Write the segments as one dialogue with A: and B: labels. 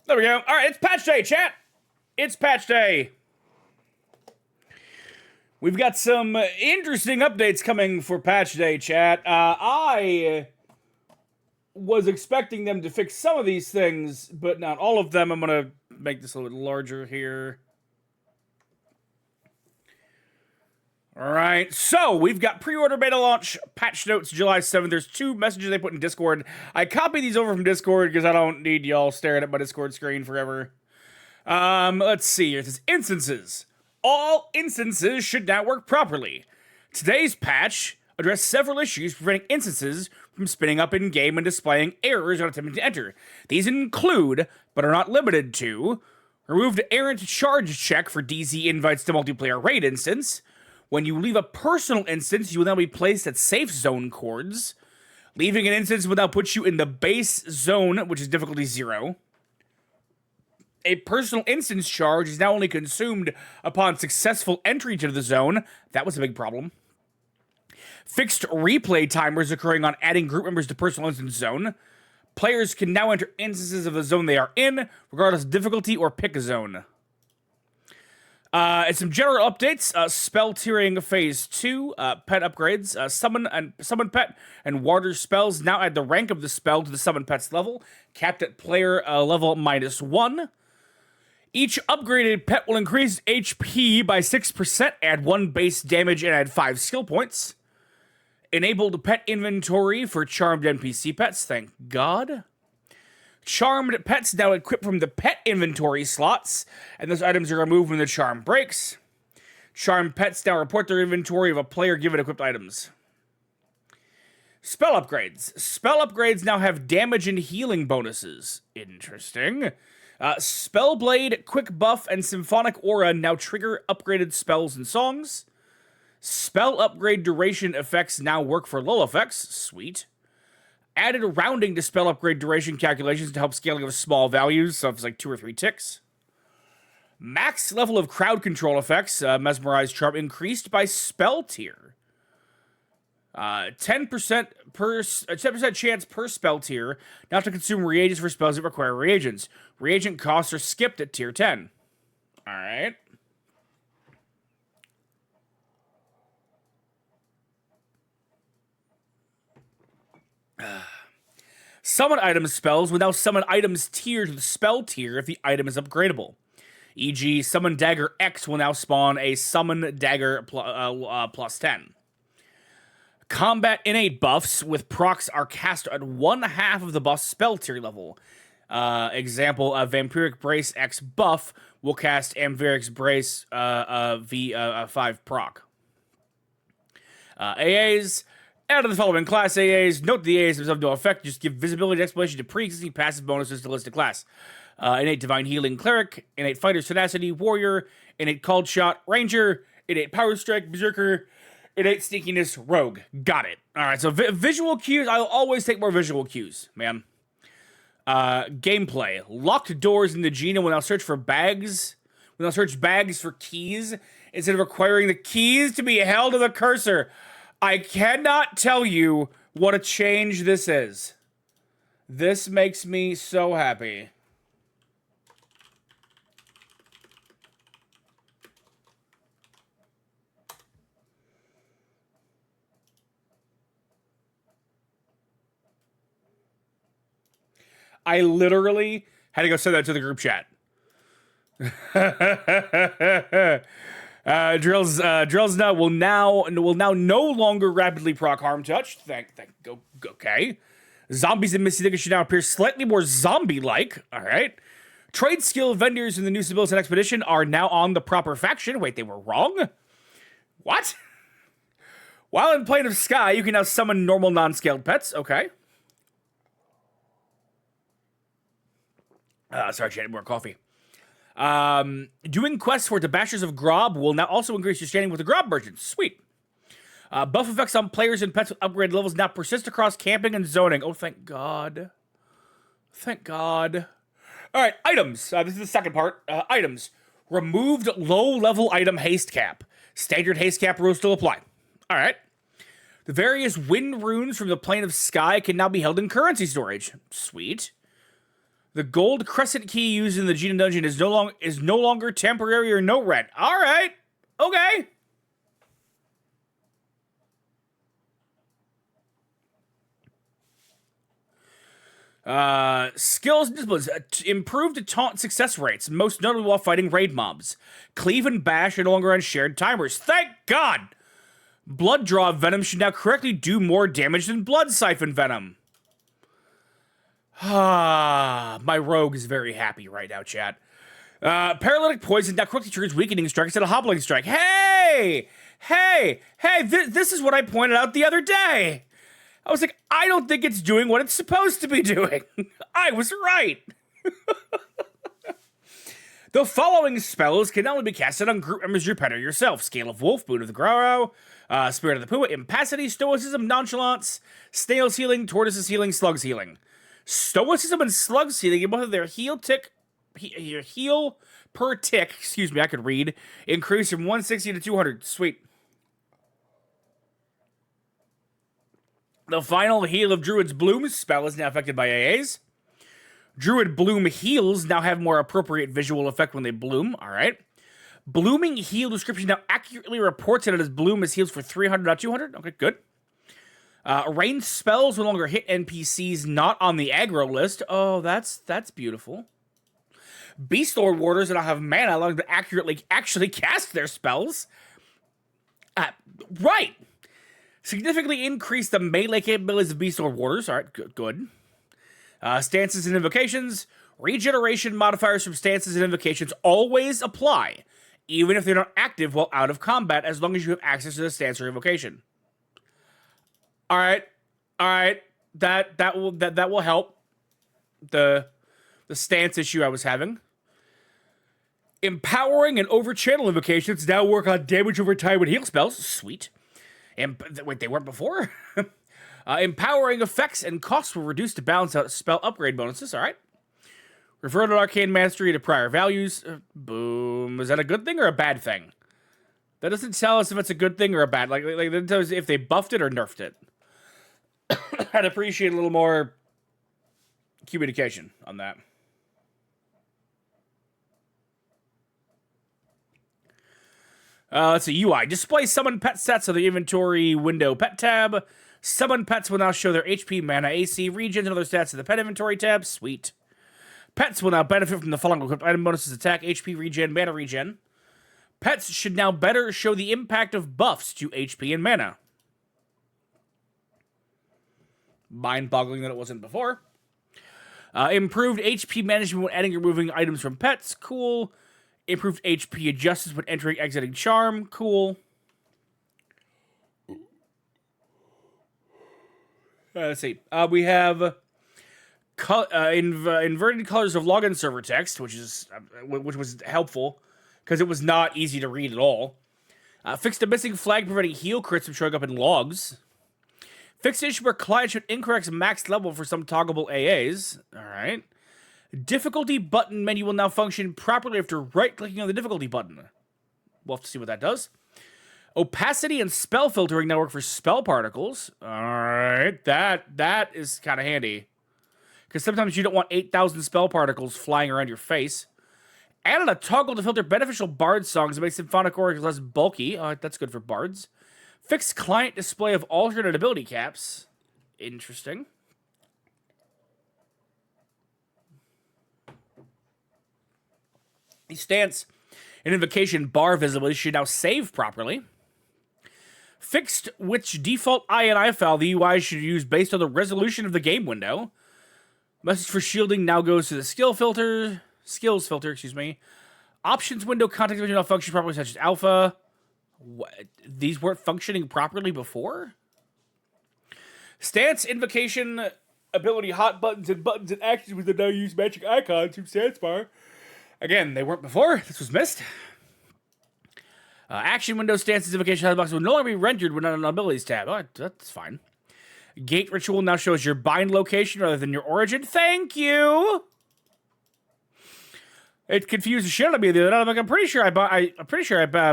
A: There we go. All right, it's patch day, chat. It's patch day. We've got some interesting updates coming for patch day, chat. I was expecting them to fix some of these things, but not all of them. I'm going to make this a little bit larger here. All right, so we've got pre-order beta launch, patch notes, July 7th. There's 2 messages they put in Discord. I copied these over from Discord because I don't need y'all staring at my Discord screen forever. Let's see here. It says instances. All instances should now work properly. Today's patch addressed several issues preventing instances from spinning up in-game and displaying errors on attempting to enter. These include, but are not limited to, removed errant charge check for DZ invites to multiplayer raid instance. When you leave a personal instance, you will now be placed at safe zone coords. Leaving an instance will now put you in the base zone, which is difficulty 0. A personal instance charge is now only consumed upon successful entry to the zone. That was a big problem. Fixed replay timers occurring on adding group members to personal instance zone. Players can now enter instances of the zone they are in, regardless of difficulty, or pick a zone. And some general updates, spell tiering phase 2, pet upgrades, summon pet, and water spells now add the rank of the spell to the summon pet's level, capped at player level -1. Each upgraded pet will increase HP by 6%, add 1 base damage, and add 5 skill points. Enabled pet inventory for charmed NPC pets, thank God. Charmed pets now equipped from the pet inventory slots, and those items are removed when the charm breaks. Charmed pets now report their inventory of a player given equipped items. Spell upgrades. Spell upgrades now have damage and healing bonuses. Interesting. Spellblade, Quick Buff, and Symphonic Aura now trigger upgraded spells and songs. Spell upgrade duration effects now work for lull effects. Sweet. Added rounding to spell upgrade duration calculations to help scaling of small values, so if it's like 2 or 3 ticks. Max level of crowd control effects, Mesmerize Charm, increased by spell tier. 10% chance per spell tier not to consume reagents for spells that require reagents. Reagent costs are skipped at tier 10. Alright. Summon item spells will now summon items tier to the spell tier if the item is upgradable. E.g., Summon Dagger X will now spawn a Summon Dagger plus 10. Combat innate buffs with procs are cast at 1/2 of the buff's spell tier level. Example, a Vampiric Brace X buff will cast Vampiric Brace V5 proc. AAs. Out of the following Class AAs, note the AAs themselves have no effect, just give visibility and explanation to pre-existing passive bonuses to listed class. Innate Divine Healing Cleric, Innate Fighter's Tenacity Warrior, Innate Called Shot Ranger, Innate Power Strike Berserker, Innate Sneakiness Rogue. Got it. Alright, so visual cues, I'll always take more visual cues, man. Gameplay. Locked doors in the Gina will now search for bags. Will now search bags for keys, instead of requiring the keys to be held to the cursor. I cannot tell you what a change this is. This makes me so happy. I literally had to go send that to the group chat. Drillsna will now no longer rapidly proc harm touch. Okay. Zombies in Missy should now appear slightly more zombie-like. All right. Trade skill vendors in the new Civilian Expedition are now on the proper faction. Wait, they were wrong? What? While in Plane of Sky, you can now summon normal non-scaled pets. Okay. Sorry, chatting more coffee. Doing quests for the Bashers of Grob will now also increase your standing with the Grob merchants. Sweet. Buff effects on players and pets with upgraded levels now persist across camping and zoning. Oh, thank God. Thank God. All right, items. This is the second part. Items. Removed low-level item haste cap. Standard haste cap rules still apply. All right. The various wind runes from the Plane of Sky can now be held in currency storage. Sweet. The gold crescent key used in the Gina dungeon is no longer temporary or no rent. All right. Okay. Skills and disciplines. Improved taunt success rates, most notably while fighting raid mobs. Cleave and bash are no longer on shared timers. Thank God! Blood draw venom should now correctly do more damage than blood siphon venom. Ah, my rogue is very happy right now, chat. Paralytic poison now quickly triggers weakening strike instead of hobbling strike. Hey! This is what I pointed out the other day. I was like, I don't think it's doing what it's supposed to be doing. I was right. The following spells can only be casted on group members of your pet or yourself. Scale of Wolf, Boot of the Graro, Spirit of the Puma, Impacity, Stoicism, Nonchalance, Snail's Healing, Tortoise's Healing, Slug's Healing. Stoicism and Slug's Healing get both of their heal per tick, excuse me, I could read, increase from 160 to 200. Sweet. The final Heal of Druid's Bloom spell is now affected by AAs. Druid Bloom heals now have more appropriate visual effect when they bloom. All right. Blooming heal description now accurately reports that it as bloom as heals for 300, not 200. Okay, good. Ranged spells no longer hit NPCs not on the aggro list. Oh, that's beautiful. Beast Lord Warders now have mana allowing them to actually cast their spells. Right. Significantly increase the melee capabilities of Beast Lord Warders. All right, good. Stances and invocations. Regeneration modifiers from stances and invocations always apply, even if they're not active while out of combat, as long as you have access to the stance or invocation. All right. That will help the stance issue I was having. Empowering and overchannel invocations now work on damage over time with heal spells. Sweet. Wait, they weren't before? Empowering effects and costs were reduced to balance out spell upgrade bonuses. All right. Reverted arcane mastery to prior values. Boom. Is that a good thing or a bad thing? That doesn't tell us if it's a good thing or a bad. Like that tells us if they buffed it or nerfed it. I'd appreciate a little more communication on that. Let's see, UI. Display summon pet stats on the inventory window pet tab. Summon pets will now show their HP, mana, AC, regions, and other stats in the pet inventory tab. Sweet. Pets will now benefit from the following equipped item bonuses: attack, HP regen, mana regen. Pets should now better show the impact of buffs to HP and mana. Mind-boggling that it wasn't before. Improved HP management when adding or removing items from pets. Cool. Improved HP adjustments when entering, exiting charm. Cool. Let's see. We have inverted colors of login server text, which was helpful because it was not easy to read at all. Fixed a missing flag preventing heal crits from showing up in logs. Fixed issue where client should incorrect max level for some toggleable AAs. All right. Difficulty button menu will now function properly after right-clicking on the difficulty button. We'll have to see what that does. Opacity and spell filtering now work for spell particles. All right, that is kind of handy. Because sometimes you don't want 8,000 spell particles flying around your face. Added a toggle to filter beneficial bard songs that makes symphonic oracles less bulky. That's good for bards. Fixed client display of alternate ability caps. Interesting. The stance and invocation bar visibility should now save properly. Fixed which default INI file the UI should use based on the resolution of the game window. Message for shielding now goes to the skills filter, excuse me. Options window context menu now function properly, such as alpha. What? These weren't functioning properly before? Stance, invocation, ability, hot buttons, and actions with the now use matching icons from stance bar. Again, they weren't before. This was missed. Action window, stances, invocation, box will no longer be rendered when on an abilities tab. Oh, that's fine. Gate ritual now shows your bind location rather than your origin. Thank you. It confused the shit out of me the other night. I'm like, I'm pretty sure I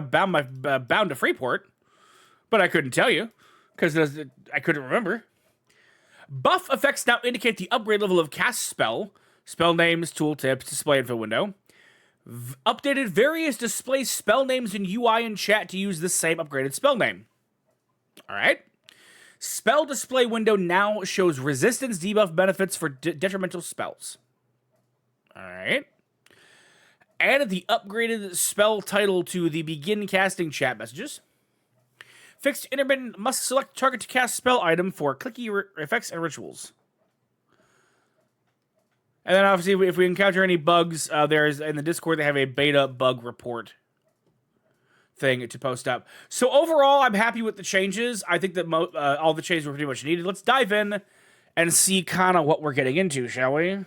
A: bound to Freeport, but I couldn't tell you because I couldn't remember. Buff effects now indicate the upgrade level of cast spell. Spell names, tooltips, display info window. Updated various display spell names in UI and chat to use the same upgraded spell name. All right. Spell display window now shows resistance debuff benefits for detrimental spells. All right. Added the upgraded spell title to the begin casting chat messages. Fixed intermittent must select target to cast spell item for clicky effects and rituals. And then obviously, if we encounter any bugs, there's in the Discord, they have a beta bug report thing to post up. So overall, I'm happy with the changes. I think that all the changes were pretty much needed. Let's dive in and see kind of what we're getting into, shall we?